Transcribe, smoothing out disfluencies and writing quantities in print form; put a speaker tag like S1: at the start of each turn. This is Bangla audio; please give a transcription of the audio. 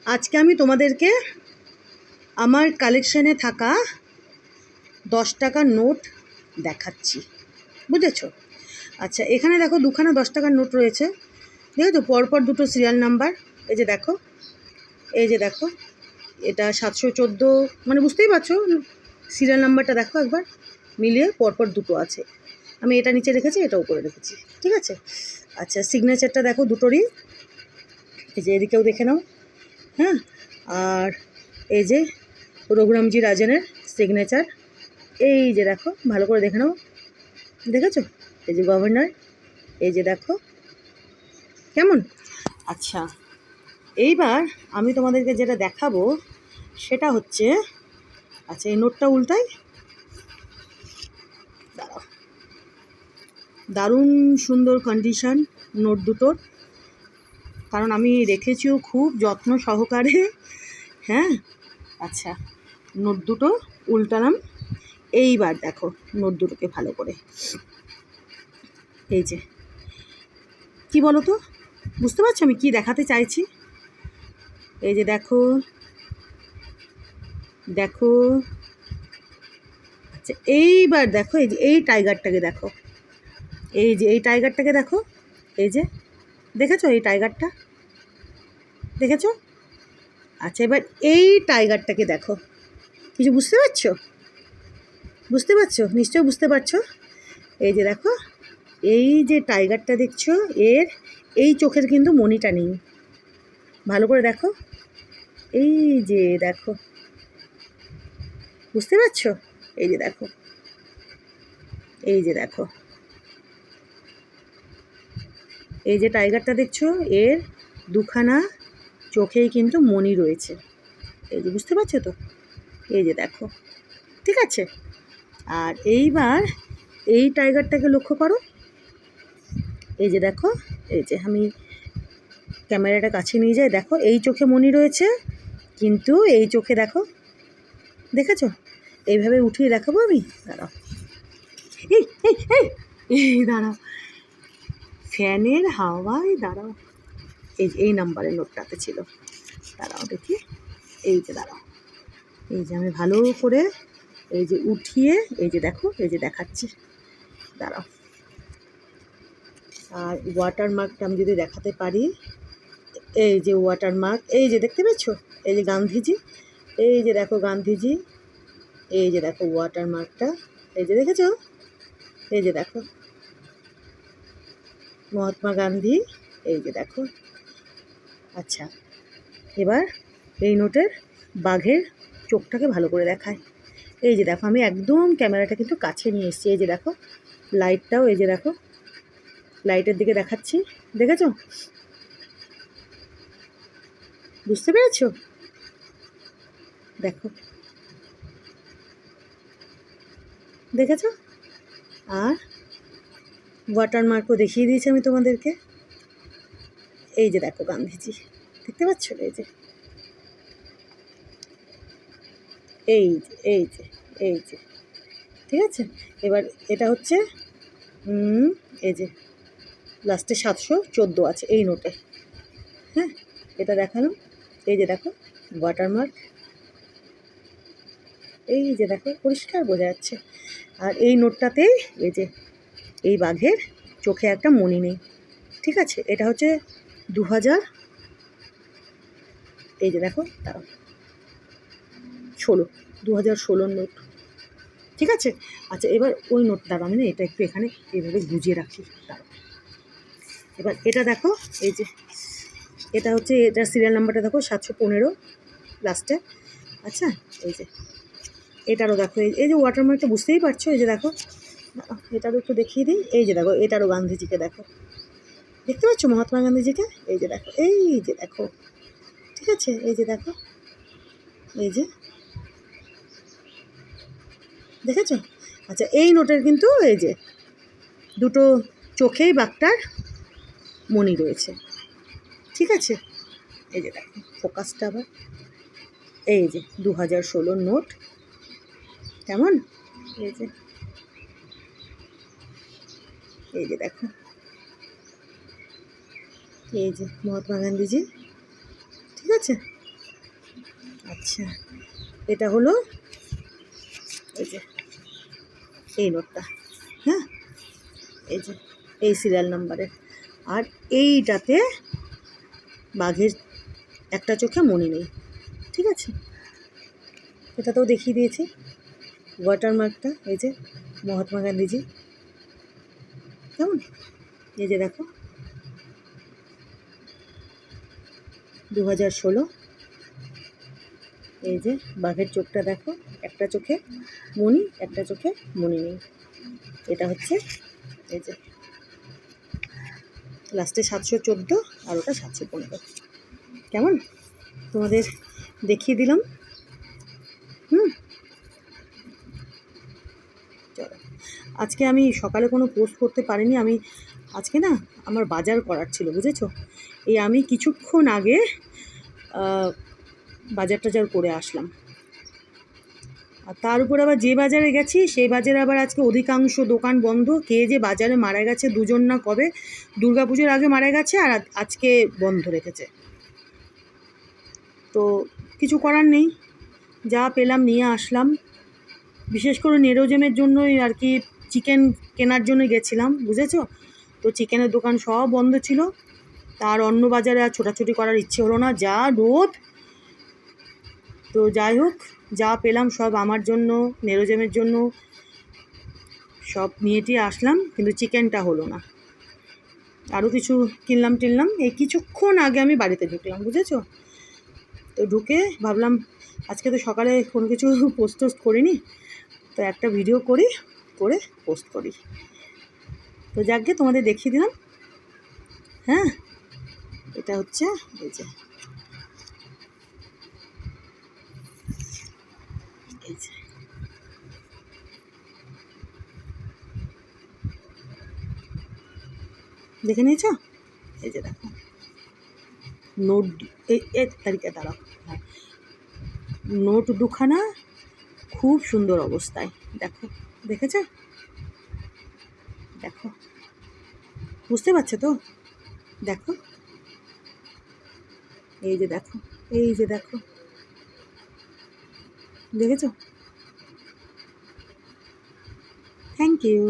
S1: আজকে আমি তোমাদেরকে আমার কালেকশানে থাকা 10 টাকার নোট দেখাচ্ছি, বুঝেছো? আচ্ছা, এখানে দেখো দুখানা 10 টাকার নোট রয়েছে, দেখেছো? পরপর দুটো সিরিয়াল নাম্বার। এই যে দেখো, এই যে দেখো, এটা 714, মানে বুঝতেই পারছো সিরিয়াল নাম্বারটা দেখো একবার, মিলিয়ে পরপর দুটো আছে। আমি এটা নিচে রেখেছি, এটা উপরে রেখেছি, ঠিক আছে? আচ্ছা, সিগনেচারটা দেখো দুটোরই, এই যে এদিকেও দেখে নাও, হ্যাঁ। আর এই যে রঘুরামজি রাজনের সিগনেচার, এই যে দেখো, ভালো করে দেখে নাও, দেখেছো? এই যে গভর্নর, এই যে দেখো কেমন। আচ্ছা, এইবার আমি তোমাদেরকে যেটা দেখাবো সেটা হচ্ছে, আচ্ছা এই নোটটা উল্টাই, দাঁড়াও, দারুণ সুন্দর কন্ডিশন নোট দুটোর, কারণ আমি রেখেছিও খুব যত্ন সহকারে, হ্যাঁ। আচ্ছা, নোট দুটো উল্টালাম, এইবার দেখো নোট দুটোকে ভালো করে, এই যে কি বলো তো, বুঝতে পারছো আমি কি দেখাতে চাইছি? এই যে দেখো, দেখো, আচ্ছা এইবার দেখো, এই যে এই টাইগারটাকে দেখো, এই যে এই টাইগারটাকে দেখো, এই যে দেখেছো এই টাইগারটা, দেখেছো? আচ্ছা, এবার এই টাইগারটাকে দেখো, কিছু বুঝতে পারছো? বুঝতে পারছো, নিশ্চয়ই বুঝতে পারছো। এই যে দেখো, এই যে টাইগারটা দেখছো, এর এই চোখের কিন্তু মণিটা নেই, ভালো করে দেখো, এই যে দেখো, বুঝতে পারছো? এই যে দেখো, এই যে দেখো, এই যে টাইগারটা দেখছো, এর দুখানা চোখেই কিন্তু মণি রয়েছে, এই যে বুঝতে পারছো তো, এই যে দেখো, ঠিক আছে? আর এইবার এই টাইগারটাকে লক্ষ্য করো, এই যে দেখো, এই যে আমি ক্যামেরাটা কাছে নিয়ে যাই, দেখো এই চোখে মণি রয়েছে, কিন্তু এই চোখে দেখো, দেখেছো? এইভাবে উঠিয়ে দেখাবো আমি, দাঁড়াও, এই এই এই এই দাঁড়াও, ফ্যানের হাওয়ায় দাঁড়াও, এই যে এই নাম্বারের নোটটাতে ছিল, দাঁড়াও দেখি, এই যে দাঁড়াও, এই যে আমি ভালো করে এই যে উঠিয়ে, এই যে দেখো, এই যে দেখাচ্ছি, দাঁড়াও। আর ওয়াটারমার্কটা আমি যদি দেখাতে পারি, এই যে ওয়াটারমার্ক, এই যে দেখতে পেয়েছো, এই যে গান্ধীজি, এই যে দেখো গান্ধীজি, এই যে দেখো ওয়াটারমার্কটা, এই যে দেখেছো, এই যে দেখো মহাত্মা গান্ধী, এই যে দেখো। আচ্ছা, এবার এই নোটের বাঘের চোখটাকে ভালো করে দেখায়, এই যে দেখো, আমি একদম ক্যামেরাটা কিন্তু কাছে নিয়ে এসেছি, এই যে দেখো লাইটটাও, এই যে দেখো লাইটের দিকে দেখাচ্ছি, দেখেছো? বুঝতে পেরেছো? দেখো, দেখেছো? আর ওয়াটারমার্কও দেখিয়ে দিয়েছি আমি তোমাদেরকে, এই যে দেখো গান্ধীজি, দেখতে পাচ্ছ? এই যে, এই যে, এই যে, এই যে, ঠিক আছে? এবার এটা হচ্ছে এই যে লাস্টে 714 আছে এই নোটে, হ্যাঁ, এটা দেখালাম, এই যে দেখো ওয়াটারমার্ক, এই যে দেখো পরিষ্কার বোঝা যাচ্ছে। আর এই নোটটাতেই এই যে এই বাঘের চোখে একটা মণি নেই, ঠিক আছে? এটা হচ্ছে 2000, এই যে দেখো, দাঁড়াও, 2016 নোট, ঠিক আছে? আচ্ছা, এবার ওই নোট, দাঁড়াও আমি না এটা একটু এখানে এভাবে গুজিয়ে রাখি, দাঁড়াও। এবার এটা দেখো, এই যে এটা হচ্ছে, এটার সিরিয়াল নাম্বারটা দেখো 715 লাস্টে, আচ্ছা। এই যে এটারও দেখো, এই যে ওয়াটারমার্কটা বুঝতেই পারছো, এই যে দেখো, এটারও একটু দেখিয়ে দিই, এই যে দেখো এটারও গান্ধীজিকে দেখো, দেখতে পাচ্ছ মহাত্মা গান্ধীজিকে, এই যে দেখো, এই যে দেখো, ঠিক আছে? এই যে দেখো, এই যে দেখেছো? আচ্ছা, এই নোটের কিন্তু এই যে দুটো চোখেই বাঘটার মণি রয়েছে, ঠিক আছে? এই যে দেখো ফোকাসটা আবার, এই যে 2016 নোট, কেমন? এই যে, এই যে দেখো, এই যে মহাত্মা গান্ধীজি, ঠিক আছে? আচ্ছা, এটা হলো এই যে এই নোটটা, হ্যাঁ, এই যে এই সিরিয়াল নাম্বারের। আর এইটাতে বাঘের একটা চোখে মণি নেই, ঠিক আছে? এটাতেও দেখিয়ে দিয়েছি ওয়াটারমার্কটা, এই যে মহাত্মা গান্ধীজি, কেমন? এই যে দেখো 2016, এই যে বাঘের চোখটা দেখো, একটা চোখে মণি, একটা চোখে মণি নেই। এটা হচ্ছে এই যে লাস্টে 714 আর ওটা 715, কেমন? তোমাদের দেখিয়ে দিলাম। চলো, আজকে আমি সকালে কোনো পোস্ট করতে পারিনি। আমি আজকে না আমার বাজার করার ছিল, বুঝেছো? এই আমি কিছুক্ষণ আগে বাজার টাজার করে আসলাম। আর তার উপর আবার যে বাজারে গেছি সেই বাজারে আবার আজকে অধিকাংশ দোকান বন্ধ। কে যে বাজারে মারা গেছে, দুজন না কবে দুর্গাপুজোর আগে মারা গেছে, আর আজকে বন্ধ রেখেছে। তো কিছু করার নেই, যা পেলাম নিয়ে আসলাম। বিশেষ করে নেরোজেমের জন্যই আর কি, চিকেন কেনার জন্য গেছিলাম, বুঝেছো? তো চিকেনের দোকান সব বন্ধ ছিল। তার অন্য বাজারে আর ছোটাছুটি করার ইচ্ছে হলো না, যা রোদ। তো যাই হোক, যা পেলাম সব আমার জন্য, নেরোজেমের জন্য সব নিয়েটি আসলাম, কিন্তু চিকেনটা হলো না। আরও কিছু কিনলাম এই কিছুক্ষণ আগে আমি বাড়িতে ঢুকলাম, বুঝেছো? তো ঢুকে ভাবলাম আজকে তো সকালে কোনো কিছু পোস্ট টোস্ট করিনি, তো একটা ভিডিও করে পোস্ট করি। তো যাকে তোমাদের দেখিয়ে দিলাম। হ্যাঁ, এটা হচ্ছে এই যে দেখে নিয়েছ? এই যে দেখো নোট, এই তারিখে দাঁড়াও, হ্যাঁ, নোট দুখানা খুব সুন্দর অবস্থায়, দেখো, দেখেছ? দেখো, বুঝতে পারছো তো? দেখো, এই যে দেখো, এই যে দেখো, দেখেছো? Thank you.